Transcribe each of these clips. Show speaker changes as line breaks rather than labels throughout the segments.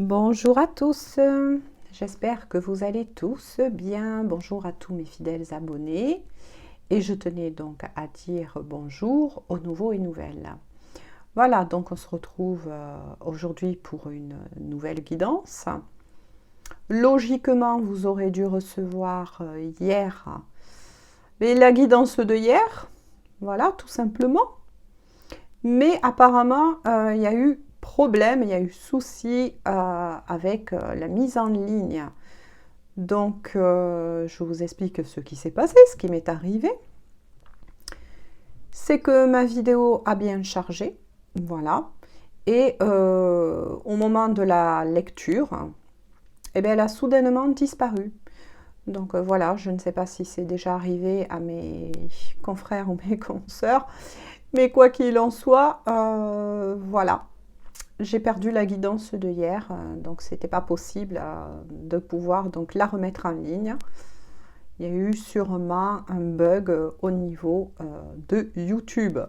Bonjour à tous, j'espère que vous allez tous bien. Bonjour à tous mes fidèles abonnés. Et je tenais donc à dire bonjour aux nouveaux et nouvelles. Voilà, donc on se retrouve aujourd'hui pour une nouvelle guidance. Logiquement, vous aurez dû recevoir hier la guidance de hier. Voilà, tout simplement. Mais apparemment, il y a eu problème, il y a eu souci avec la mise en ligne. Donc, je vous explique ce qui s'est passé, ce qui m'est arrivé. C'est que ma vidéo a bien chargé, voilà. Et au moment de la lecture, eh bien, elle a soudainement disparu. Donc voilà, je ne sais pas si c'est déjà arrivé à mes confrères ou mes consoeurs. Mais quoi qu'il en soit, voilà. J'ai perdu la guidance de hier, donc c'était pas possible de pouvoir donc la remettre en ligne. Il y a eu sûrement un bug au niveau de YouTube.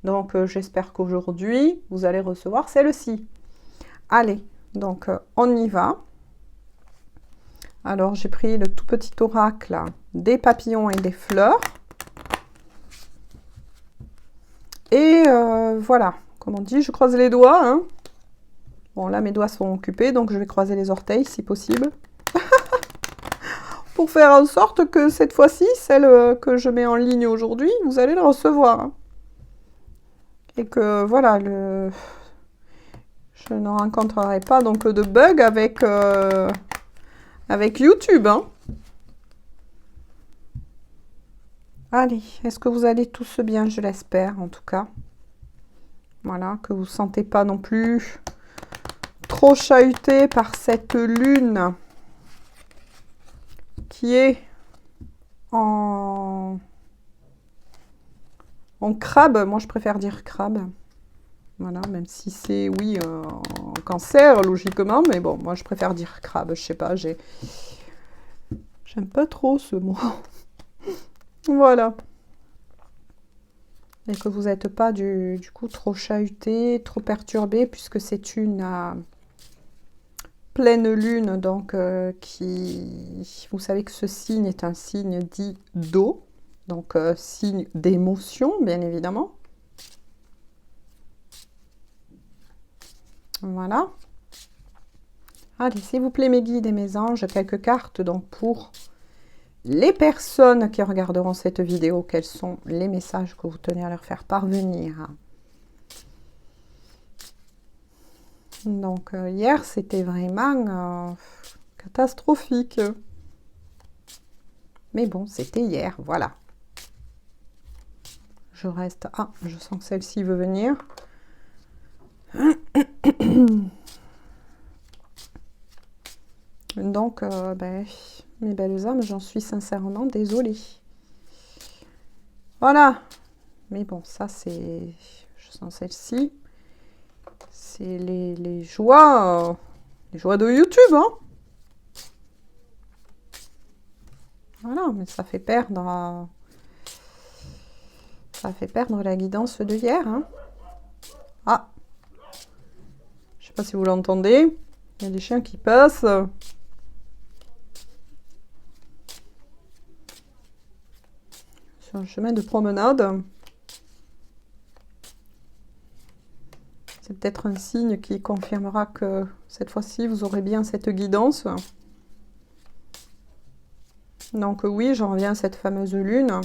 Donc j'espère qu'aujourd'hui vous allez recevoir celle-ci. Allez, donc on y va. Alors j'ai pris le tout petit oracle des papillons et des fleurs. Et voilà, comme on dit, je croise les doigts, hein. Bon, là, mes doigts sont occupés, donc je vais croiser les orteils, si possible. Pour faire en sorte que cette fois-ci, celle que je mets en ligne aujourd'hui, vous allez la recevoir. Hein. Et que, voilà, je ne rencontrerai pas donc de bug avec YouTube. Hein. Allez, est-ce que vous allez tous bien? Je l'espère, en tout cas. Voilà, que vous ne sentez pas non plus trop chahuté par cette lune qui est en crabe. Moi je préfère dire crabe, voilà, même si c'est oui en cancer logiquement, mais bon, moi je préfère dire crabe, je sais pas, j'aime pas trop ce mot. Voilà, et que vous n'êtes pas du coup trop chahuté, trop perturbé, puisque c'est une pleine lune, donc vous savez que ce signe est un signe dit d'eau, donc signe d'émotion, bien évidemment. Voilà. Allez, s'il vous plaît, mes guides et mes anges, quelques cartes donc pour les personnes qui regarderont cette vidéo. Quels sont les messages que vous tenez à leur faire parvenir? Donc, hier, c'était vraiment catastrophique. Mais bon, c'était hier, voilà. Je reste... Ah, je sens que celle-ci veut venir. Donc, mes belles âmes, j'en suis sincèrement désolée. Voilà. Mais bon, ça, c'est... Je sens celle-ci. C'est les joies de YouTube, hein. Voilà, mais ça fait perdre... Ça fait perdre la guidance de hier, hein. Ah. Je sais pas si vous l'entendez. Il y a des chiens qui passent. Sur un chemin de promenade. C'est peut-être un signe qui confirmera que cette fois-ci, vous aurez bien cette guidance. Donc oui, j'en reviens à cette fameuse lune.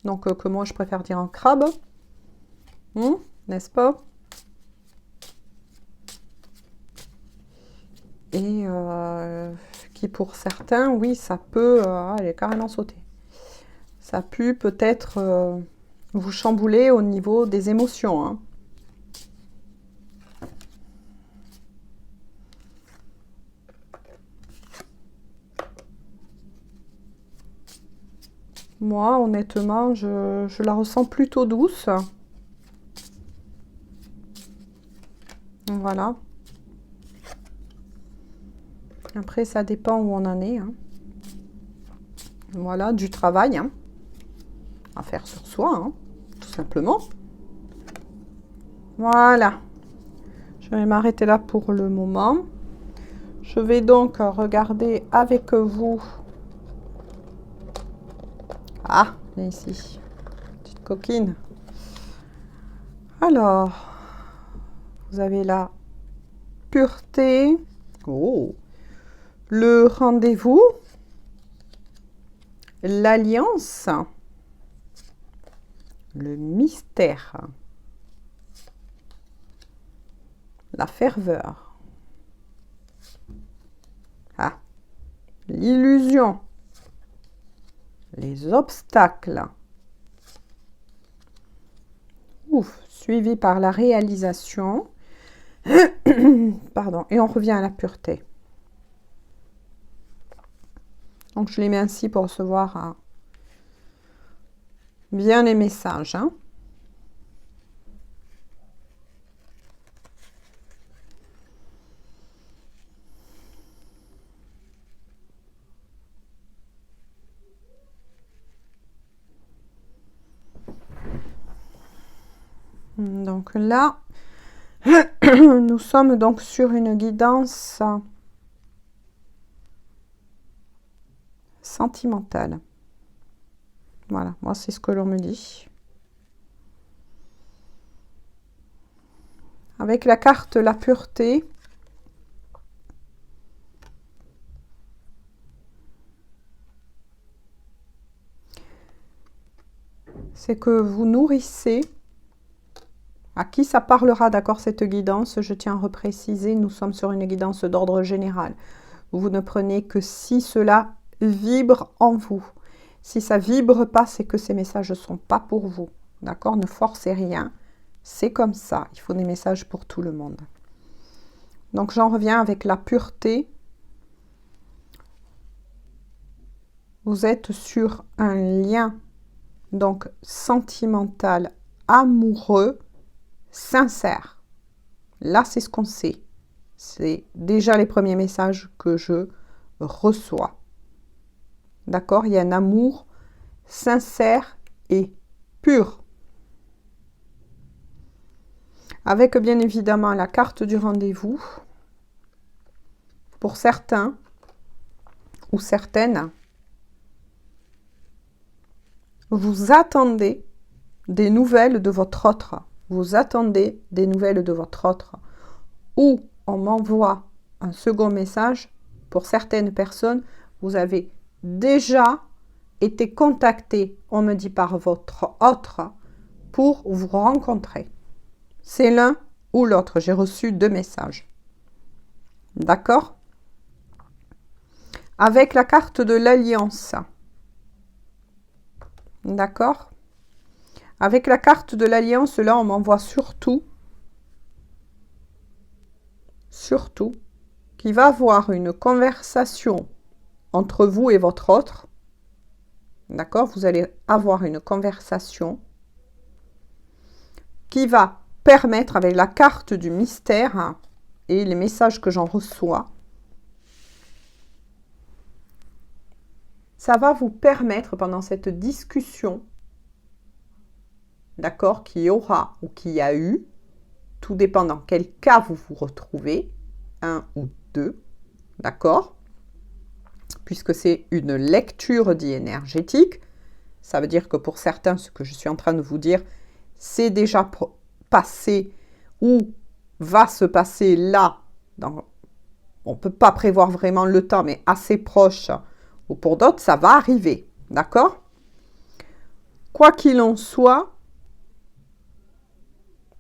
Donc que moi, je préfère dire un crabe. N'est-ce pas? Et qui pour certains, oui, ça peut... elle est carrément sautée. Ça peut peut-être vous chambouler au niveau des émotions. Hein. Moi, honnêtement, je la ressens plutôt douce. Voilà. Après, ça dépend où on en est. Hein. Voilà, du travail hein, à faire sur soi, hein, tout simplement. Voilà. Je vais m'arrêter là pour le moment. Je vais donc regarder avec vous. Ah, ici, petite coquine. Alors, vous avez la pureté. Oh, le rendez-vous. L'alliance. Le mystère. La ferveur. Ah, l'illusion. Les obstacles. Ouf, suivi par la réalisation. Pardon, et on revient à la pureté. Donc, je les mets ainsi pour recevoir bien les messages. Hein. Donc là, nous sommes donc sur une guidance sentimentale. Voilà, moi c'est ce que l'on me dit. Avec la carte la pureté, c'est que vous nourrissez. À qui ça parlera, d'accord, cette guidance? Je tiens à repréciser, nous sommes sur une guidance d'ordre général. Vous ne prenez que si cela vibre en vous. Si ça vibre pas, c'est que ces messages ne sont pas pour vous. D'accord? Ne forcez rien. C'est comme ça. Il faut des messages pour tout le monde. Donc, j'en reviens avec la pureté. Vous êtes sur un lien, donc, sentimental, amoureux, sincère. Là, c'est ce qu'on sait. C'est déjà les premiers messages que je reçois. D'accord? Il y a un amour sincère et pur. Avec bien évidemment la carte du rendez-vous. Pour certains ou certaines, vous attendez des nouvelles de votre autre. Vous attendez des nouvelles de votre autre. Ou on m'envoie un second message. Pour certaines personnes, vous avez déjà été contacté, on me dit par votre autre, pour vous rencontrer. C'est l'un ou l'autre. J'ai reçu 2 messages. D'accord? Avec la carte de l'alliance. D'accord? Avec la carte de l'alliance, là, on m'envoie surtout, qu'il va y avoir une conversation entre vous et votre autre. D'accord? Vous allez avoir une conversation qui va permettre, avec la carte du mystère et les messages que j'en reçois, ça va vous permettre pendant cette discussion, d'accord, qu'il y aura ou qu'il y a eu, tout dépend dans quel cas vous vous retrouvez, 1 ou 2, d'accord, puisque c'est une lecture dite énergétique, ça veut dire que pour certains, ce que je suis en train de vous dire, c'est déjà passé ou va se passer là, on ne peut pas prévoir vraiment le temps, mais assez proche, ou pour d'autres, ça va arriver, d'accord? Quoi qu'il en soit,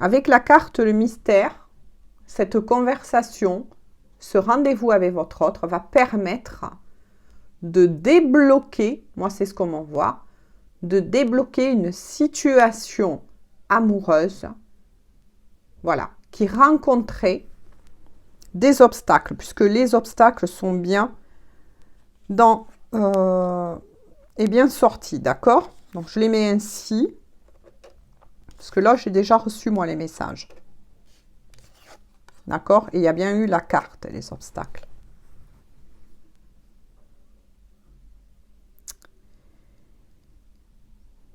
avec la carte le mystère, cette conversation, ce rendez-vous avec votre autre va permettre de débloquer, moi c'est ce qu'on m'envoie, de débloquer une situation amoureuse, voilà, qui rencontrait des obstacles, puisque les obstacles sont bien bien sortis, d'accord? Donc je les mets ainsi, parce que là j'ai déjà reçu moi les messages. D'accord? Et il y a bien eu la carte, les obstacles.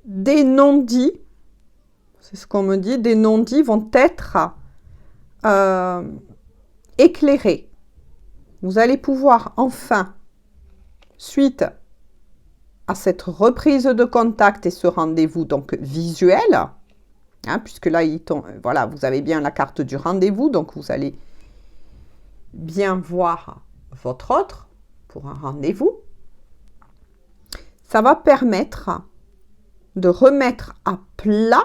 Des non-dits, c'est ce qu'on me dit, des non-dits vont être éclairé. Vous allez pouvoir enfin, suite à cette reprise de contact et ce rendez-vous donc visuel, hein, puisque là, voilà, vous avez bien la carte du rendez-vous, donc vous allez bien voir votre autre pour un rendez-vous. Ça va permettre de remettre à plat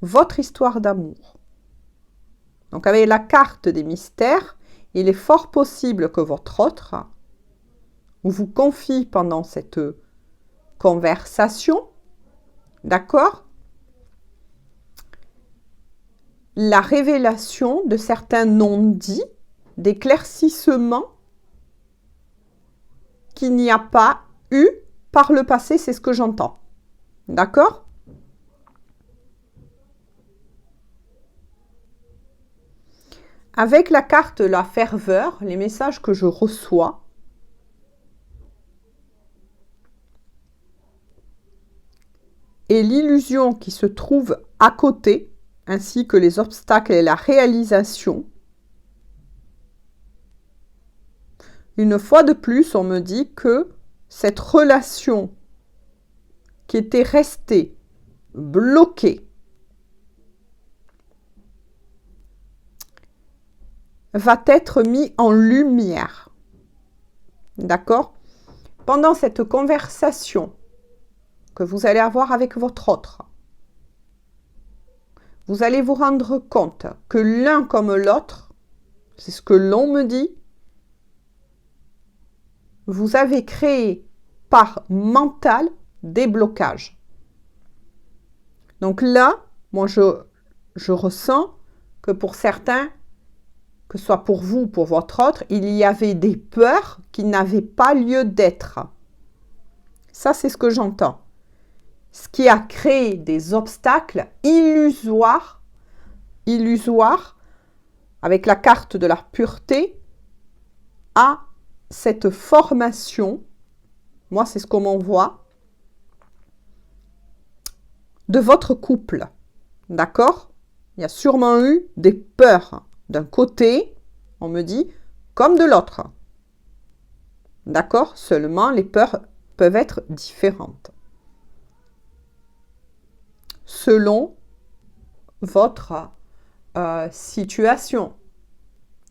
votre histoire d'amour. Donc avec la carte des mystères, il est fort possible que votre autre vous confie pendant cette conversation, d'accord, la révélation de certains non-dits, d'éclaircissements qu'il n'y a pas eu par le passé, c'est ce que j'entends. D'accord ? Avec la carte la ferveur, les messages que je reçois, et l'illusion qui se trouve à côté, ainsi que les obstacles et la réalisation, une fois de plus, on me dit que cette relation qui était restée bloquée va être mise en lumière. D'accord ? Pendant cette conversation que vous allez avoir avec votre autre, vous allez vous rendre compte que l'un comme l'autre, c'est ce que l'on me dit, vous avez créé par mental des blocages. Donc là, moi je ressens que pour certains, que ce soit pour vous ou pour votre autre, il y avait des peurs qui n'avaient pas lieu d'être. Ça, c'est ce que j'entends. Ce qui a créé des obstacles illusoires, avec la carte de la pureté, à cette formation, moi c'est ce qu'on m'envoie, de votre couple. D'accord ? Il y a sûrement eu des peurs d'un côté, on me dit, comme de l'autre. D'accord ? Seulement, les peurs peuvent être différentes. Selon votre situation.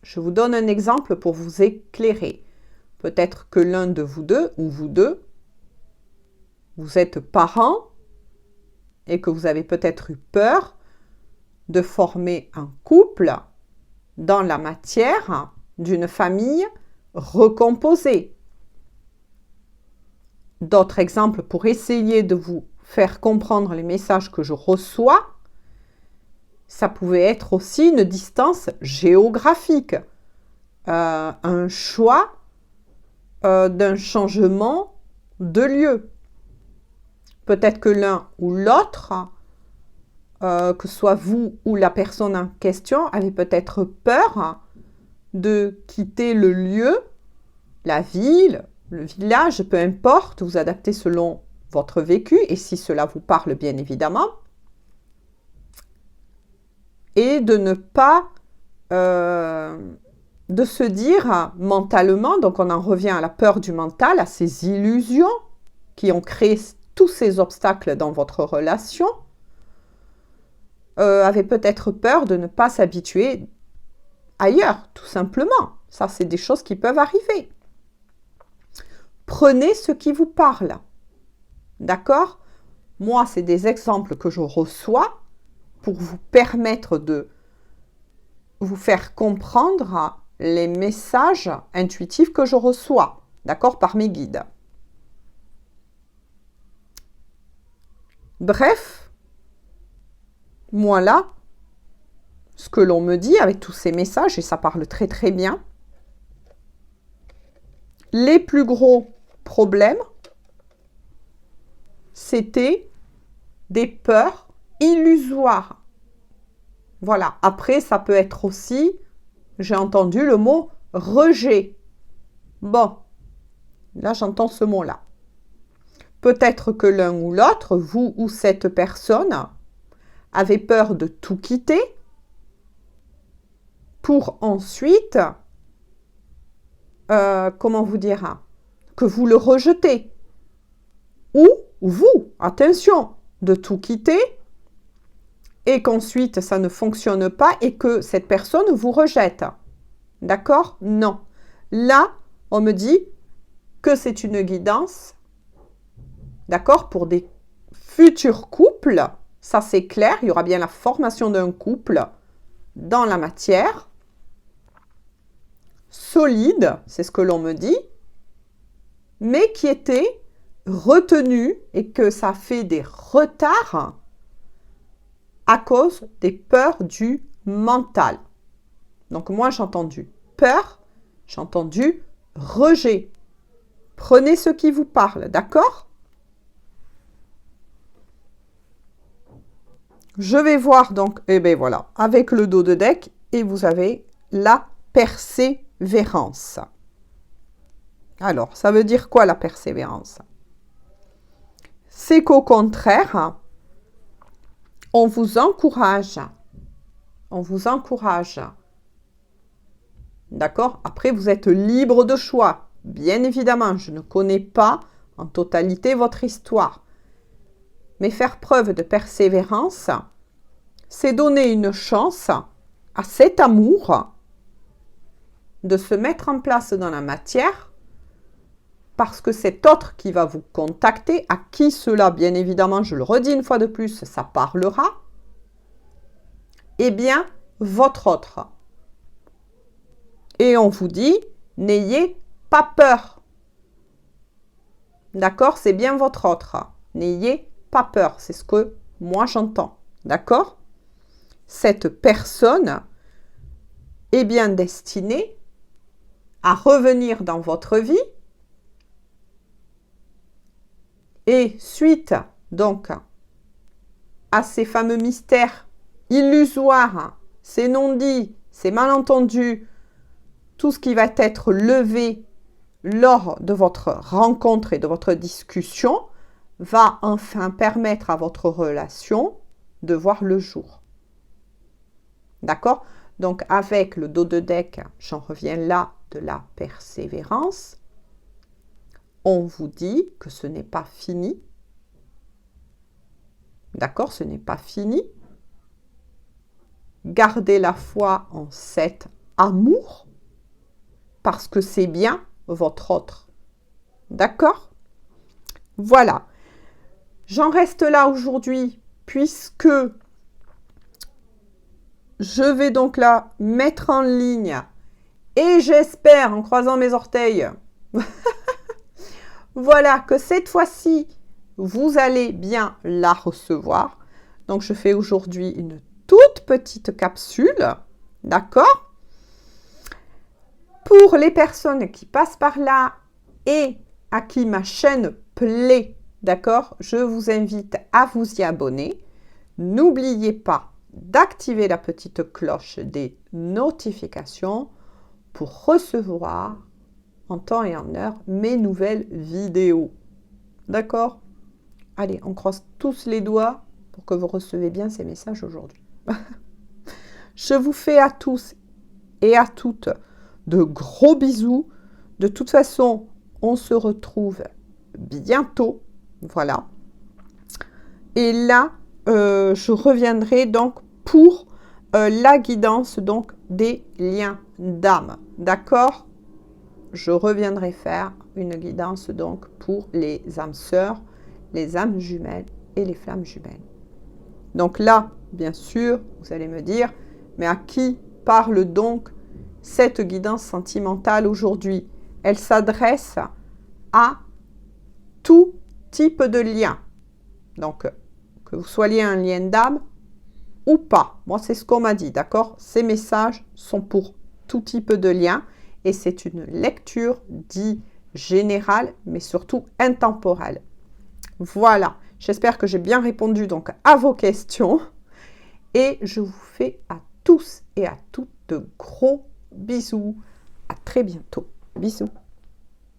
Je vous donne un exemple pour vous éclairer. Peut-être que l'un de vous deux, ou vous deux, vous êtes parents et que vous avez peut-être eu peur de former un couple dans la matière d'une famille recomposée. D'autres exemples pour essayer de vous faire comprendre les messages que je reçois, ça pouvait être aussi une distance géographique, un choix d'un changement de lieu. Peut-être que l'un ou l'autre, que ce soit vous ou la personne en question, avait peut-être peur de quitter le lieu, la ville, le village, peu importe, vous adaptez selon votre vécu et si cela vous parle bien évidemment, et de ne pas de se dire mentalement, donc on en revient à la peur du mental, à ces illusions qui ont créé tous ces obstacles dans votre relation, avait peut-être peur de ne pas s'habituer ailleurs, tout simplement. Ça, c'est des choses qui peuvent arriver. Prenez ce qui vous parle. D'accord ? Moi, c'est des exemples que je reçois pour vous permettre de vous faire comprendre les messages intuitifs que je reçois, d'accord, par mes guides. Bref, moi là, ce que l'on me dit avec tous ces messages, et ça parle très très bien, les plus gros problèmes, c'était des peurs illusoires. Voilà. Après, ça peut être aussi, j'ai entendu le mot rejet. Bon, là j'entends ce mot-là. Peut-être que l'un ou l'autre, vous ou cette personne, avez peur de tout quitter pour ensuite, comment vous dire, que vous le rejetez. Ou vous, attention, de tout quitter et qu'ensuite ça ne fonctionne pas et que cette personne vous rejette. D'accord? Non. Là, on me dit que c'est une guidance, d'accord, pour des futurs couples. Ça, c'est clair. Il y aura bien la formation d'un couple dans la matière. Solide, c'est ce que l'on me dit, mais qui était retenu et que ça fait des retards à cause des peurs du mental. Donc moi, j'ai entendu peur, j'ai entendu rejet. Prenez ce qui vous parle, d'accord? Je vais voir donc, eh bien voilà, avec le dos de deck, et vous avez la persévérance. Alors, ça veut dire quoi la persévérance? C'est qu'au contraire, on vous encourage. On vous encourage. D'accord? Après, vous êtes libre de choix. Bien évidemment, je ne connais pas en totalité votre histoire. Mais faire preuve de persévérance, c'est donner une chance à cet amour de se mettre en place dans la matière parce que cet autre qui va vous contacter, à qui cela, bien évidemment, je le redis une fois de plus, ça parlera, eh bien, votre autre. Et on vous dit, n'ayez pas peur. D'accord? C'est bien votre autre. N'ayez pas peur. C'est ce que moi j'entends. D'accord? Cette personne est bien destinée à revenir dans votre vie. Et suite, donc, à ces fameux mystères illusoires, ces non-dits, ces malentendus, tout ce qui va être levé lors de votre rencontre et de votre discussion va enfin permettre à votre relation de voir le jour. D'accord? Donc, avec le dos de deck, j'en reviens là de la persévérance. On vous dit que ce n'est pas fini. D'accord? Ce n'est pas fini. Gardez la foi en cet amour parce que c'est bien votre autre. D'accord? Voilà. J'en reste là aujourd'hui puisque je vais donc là mettre en ligne et j'espère, en croisant mes orteils, voilà, que cette fois-ci, vous allez bien la recevoir. Donc, je fais aujourd'hui une toute petite capsule, d'accord? Pour les personnes qui passent par là et à qui ma chaîne plaît, d'accord? Je vous invite à vous y abonner. N'oubliez pas d'activer la petite cloche des notifications pour recevoir en temps et en heure mes nouvelles vidéos. D'accord? Allez, on croise tous les doigts pour que vous recevez bien ces messages aujourd'hui. Je vous fais à tous et à toutes de gros bisous. De toute façon, on se retrouve bientôt. Voilà. Et là, je reviendrai donc pour la guidance donc des liens d'âme. D'accord? Je reviendrai faire une guidance donc pour les âmes sœurs, les âmes jumelles et les flammes jumelles. Donc là, bien sûr, vous allez me dire, mais à qui parle donc cette guidance sentimentale aujourd'hui? Elle s'adresse à tout type de lien. Donc, que vous soyez un lien d'âme ou pas. Moi, c'est ce qu'on m'a dit, d'accord? Ces messages sont pour tout type de lien. Et c'est une lecture dite générale, mais surtout intemporelle. Voilà, j'espère que j'ai bien répondu donc à vos questions. Et je vous fais à tous et à toutes de gros bisous. À très bientôt. Bisous.